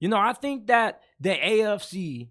I think that the AFC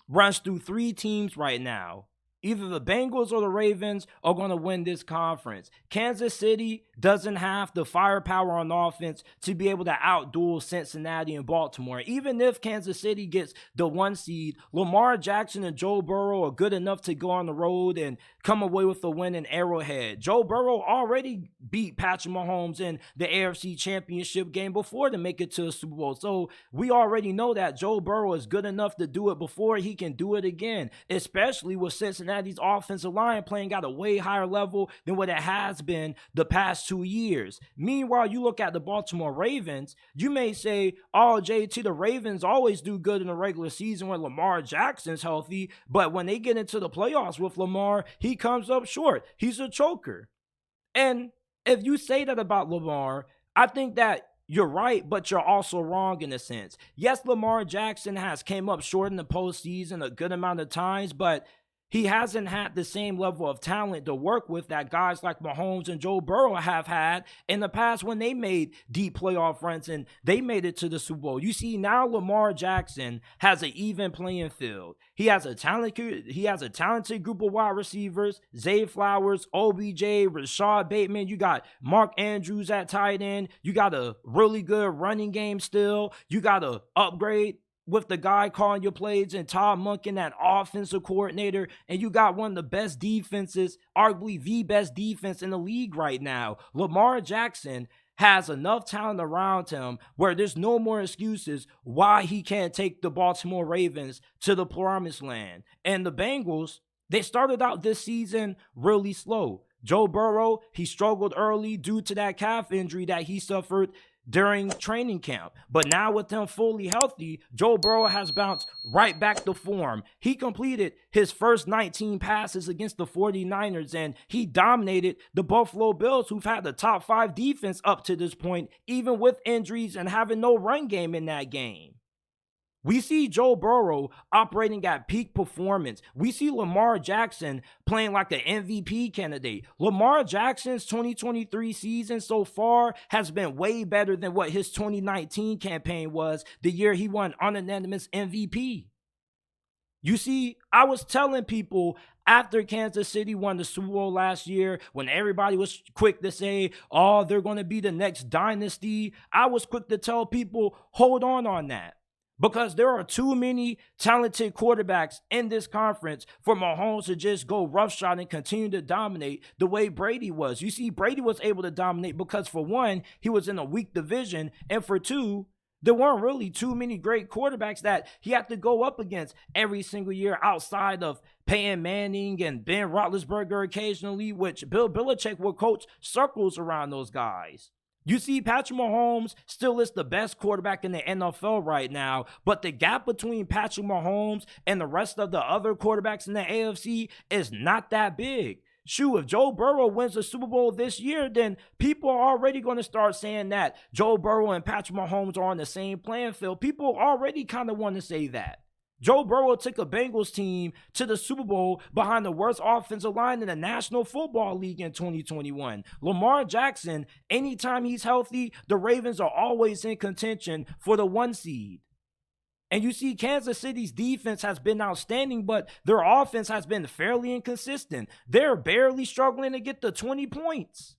runs through three teams right now. Either the Bengals or the Ravens are going to win this conference. Kansas City doesn't have the firepower on offense to be able to outduel Cincinnati and Baltimore. Even if Kansas City gets the 1 seed, Lamar Jackson and Joe Burrow are good enough to go on the road and come away with a win in Arrowhead. Joe Burrow already beat Patrick Mahomes in the AFC Championship game before to make it to the Super Bowl. So we already know that Joe Burrow is good enough to do it before. He can do it again, especially with Cincinnati's offensive line playing at a way higher level than what it has been the past 2 years. Meanwhile, you look at the Baltimore Ravens, you may say, oh, JT, the Ravens always do good in the regular season when Lamar Jackson's healthy, but when they get into the playoffs with Lamar, he comes up short. He's a choker. And if you say that about Lamar, I think that you're right, but you're also wrong in a sense. Yes, Lamar Jackson has came up short in the postseason a good amount of times, but he hasn't had the same level of talent to work with that guys like Mahomes and Joe Burrow have had in the past when they made deep playoff runs and they made it to the Super Bowl. You see, now Lamar Jackson has an even playing field. He has a talented group of wide receivers: Zay Flowers, OBJ, Rashad Bateman. You got Mark Andrews at tight end. You got a really good running game still. You got to upgrade with the guy calling your plays and Todd Monken, that offensive coordinator, and you got one of the best defenses, arguably the best defense in the league right now. Lamar Jackson has enough talent around him where there's no more excuses why he can't take the Baltimore Ravens to the promised land. And the Bengals, they started out this season really slow. Joe Burrow, he struggled early due to that calf injury that he suffered during training camp. But now with him fully healthy, Joe Burrow has bounced right back to form. He completed his first 19 passes against the 49ers, and he dominated the Buffalo Bills, who've had the top 5 defense up to this point, even with injuries and having no run game in that game. We see Joe Burrow operating at peak performance. We see Lamar Jackson playing like an MVP candidate. Lamar Jackson's 2023 season so far has been way better than what his 2019 campaign was, the year he won unanimous MVP. You see, I was telling people after Kansas City won the Super Bowl last year, when everybody was quick to say, oh, they're going to be the next dynasty, I was quick to tell people, hold on that. Because there are too many talented quarterbacks in this conference for Mahomes to just go roughshod and continue to dominate the way Brady was. You see, Brady was able to dominate because, for one, he was in a weak division, and for two, there weren't really too many great quarterbacks that he had to go up against every single year outside of Peyton Manning and Ben Roethlisberger occasionally, which Bill Belichick would coach circles around those guys. You see, Patrick Mahomes still is the best quarterback in the NFL right now, but the gap between Patrick Mahomes and the rest of the other quarterbacks in the AFC is not that big. Shoot, if Joe Burrow wins the Super Bowl this year, then people are already going to start saying that Joe Burrow and Patrick Mahomes are on the same playing field. People already kind of want to say that. Joe Burrow took a Bengals team to the Super Bowl behind the worst offensive line in the National Football League in 2021. Lamar Jackson, anytime he's healthy, the Ravens are always in contention for the 1 seed. And you see, Kansas City's defense has been outstanding, but their offense has been fairly inconsistent. They're barely struggling to get the 20 points.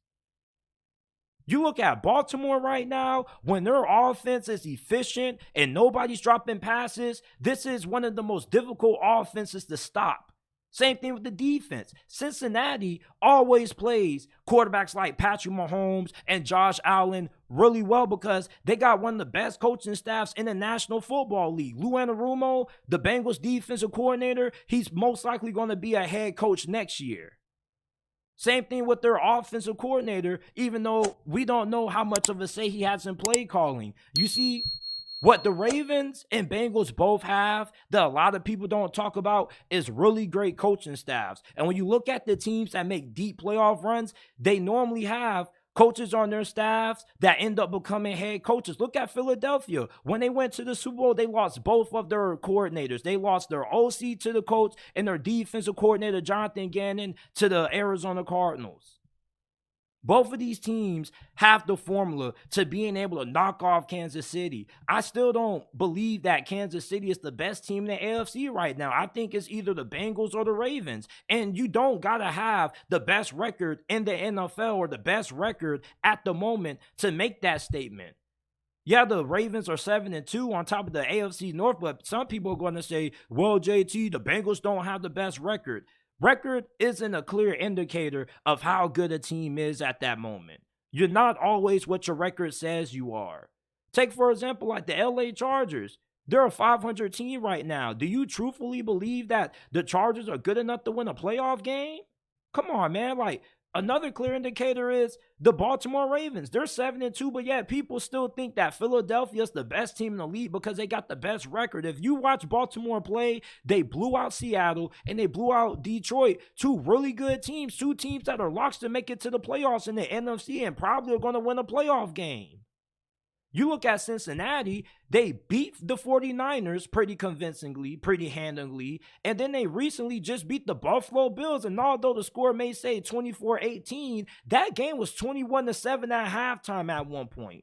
You look at Baltimore right now, when their offense is efficient and nobody's dropping passes, this is one of the most difficult offenses to stop. Same thing with the defense. Cincinnati always plays quarterbacks like Patrick Mahomes and Josh Allen really well because they got one of the best coaching staffs in the National Football League. Lou Anarumo, the Bengals defensive coordinator, he's most likely going to be a head coach next year. Same thing with their offensive coordinator, even though we don't know how much of a say he has in play calling. You see, what the Ravens and Bengals both have that a lot of people don't talk about is really great coaching staffs. And when you look at the teams that make deep playoff runs, they normally have coaches on their staffs that end up becoming head coaches. Look at Philadelphia. When they went to the Super Bowl, they lost both of their coordinators. They lost their OC to the coach and their defensive coordinator, Jonathan Gannon, to the Arizona Cardinals. Both of these teams have the formula to being able to knock off Kansas City. I still don't believe that Kansas City is the best team in the AFC right now. I think it's either the Bengals or the Ravens. And you don't got to have the best record in the NFL or the best record at the moment to make that statement. Yeah, the Ravens are 7-2 on top of the AFC North, but some people are going to say, well, JT, the Bengals don't have the best record. Record isn't a clear indicator of how good a team is at that moment. You're not always what your record says you are. Take, for example, like the LA Chargers. They're a 500 team right now. Do you truthfully believe that the Chargers are good enough to win a playoff game? Come on, man. Like, another clear indicator is the Baltimore Ravens. They're 7-2, but yet people still think that Philadelphia is the best team in the league because they got the best record. If you watch Baltimore play, they blew out Seattle and they blew out Detroit. Two really good teams, two teams that are locks to make it to the playoffs in the NFC and probably are going to win a playoff game. You look at Cincinnati, they beat the 49ers pretty convincingly, pretty handily, and then they recently just beat the Buffalo Bills, and although the score may say 24-18, that game was 21-7 at halftime at one point.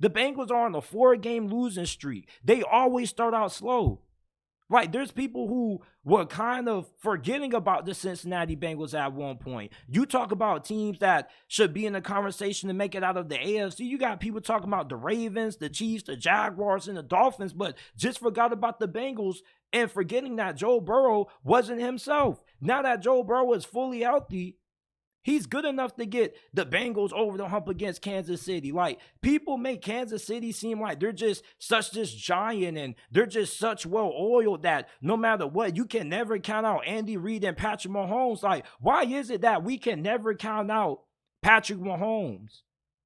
The Bengals are on a 4-game losing streak. They always start out slow. Right, there's people who were kind of forgetting about the Cincinnati Bengals at one point. You talk about teams that should be in the conversation to make it out of the AFC. You got people talking about the Ravens, the Chiefs, the Jaguars, and the Dolphins, but just forgot about the Bengals and forgetting that Joe Burrow wasn't himself. Now that Joe Burrow is fully healthy, he's good enough to get the Bengals over the hump against Kansas City. Like, people make Kansas City seem like they're just such this giant and they're just such well-oiled that no matter what, you can never count out Andy Reid and Patrick Mahomes. Like, why is it that we can never count out Patrick Mahomes?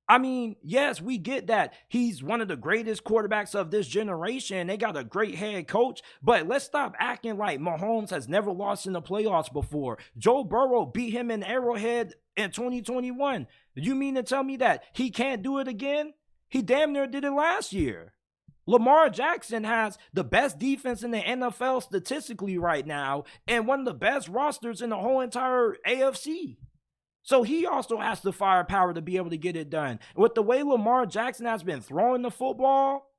I mean, yes, we get that he's one of the greatest quarterbacks of this generation. They got a great head coach, but let's stop acting like Mahomes has never lost in the playoffs before. Joe Burrow beat him in Arrowhead in 2021. You mean to tell me that he can't do it again? He damn near did it last year. Lamar Jackson has the best defense in the NFL statistically right now and one of the best rosters in the whole entire AFC. So he also has the firepower to be able to get it done. With the way Lamar Jackson has been throwing the football,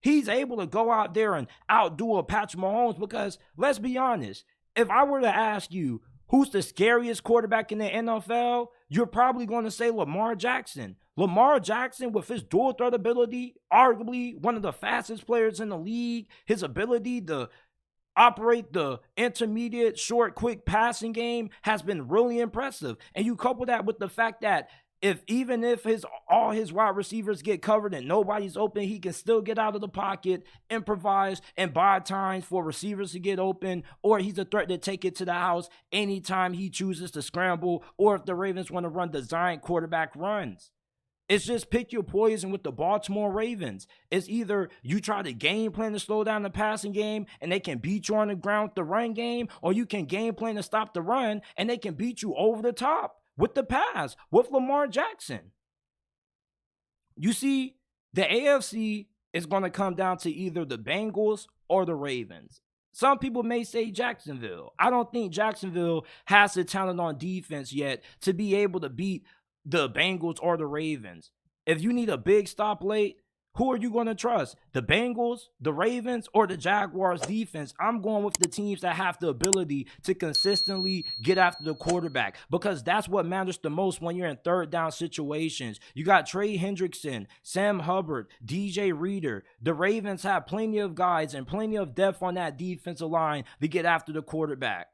he's able to go out there and outdo a Patrick Mahomes because, let's be honest, if I were to ask you who's the scariest quarterback in the NFL, you're probably going to say Lamar Jackson. Lamar Jackson, with his dual threat ability, arguably one of the fastest players in the league, his ability to operate the intermediate, short, quick passing game has been really impressive. And you couple that with the fact that even if all his wide receivers get covered and nobody's open, he can still get out of the pocket, improvise, and buy time for receivers to get open, or he's a threat to take it to the house anytime he chooses to scramble, or if the Ravens want to run design quarterback runs. It's just pick your poison with the Baltimore Ravens. It's either you try to game plan to slow down the passing game and they can beat you on the ground with the run game, or you can game plan to stop the run and they can beat you over the top with the pass with Lamar Jackson. You see, the AFC is going to come down to either the Bengals or the Ravens. Some people may say Jacksonville. I don't think Jacksonville has the talent on defense yet to be able to beat the Bengals or the Ravens. If you need a big stop late, who are you going to trust? The Bengals, the Ravens, or the Jaguars defense? I'm going with the teams that have the ability to consistently get after the quarterback, because that's what matters the most when you're in third down situations. You got Trey Hendrickson, Sam Hubbard, DJ Reader. The Ravens have plenty of guys and plenty of depth on that defensive line to get after the quarterback.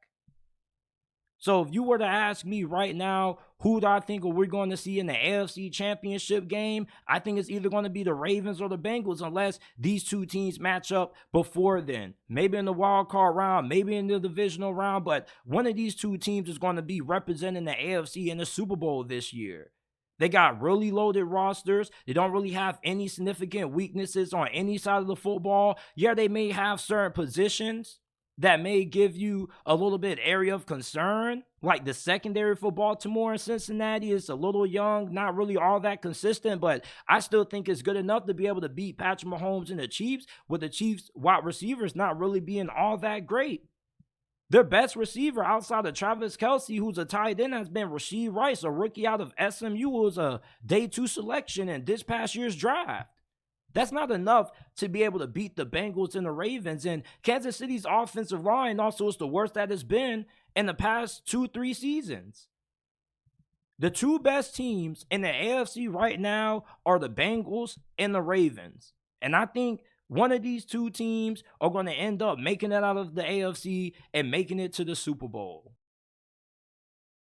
So if you were to ask me right now, who do I think we're going to see in the AFC Championship game, I think it's either going to be the Ravens or the Bengals, unless these two teams match up before then. Maybe in the wild card round, maybe in the divisional round, but one of these two teams is going to be representing the AFC in the Super Bowl this year. They got really loaded rosters. They don't really have any significant weaknesses on any side of the football. Yeah, they may have certain positions that may give you a little bit area of concern, like the secondary for Baltimore and Cincinnati is a little young, not really all that consistent, but I still think it's good enough to be able to beat Patrick Mahomes and the Chiefs, with the Chiefs wide receivers not really being all that great. Their best receiver outside of Travis Kelce, who's a tight end, has been Rashee Rice, a rookie out of SMU, who was a day 2 selection in this past year's draft. That's not enough to be able to beat the Bengals and the Ravens. And Kansas City's offensive line also is the worst that it's been in the past 2-3 seasons. The two best teams in the AFC right now are the Bengals and the Ravens. And I think one of these two teams are going to end up making it out of the AFC and making it to the Super Bowl.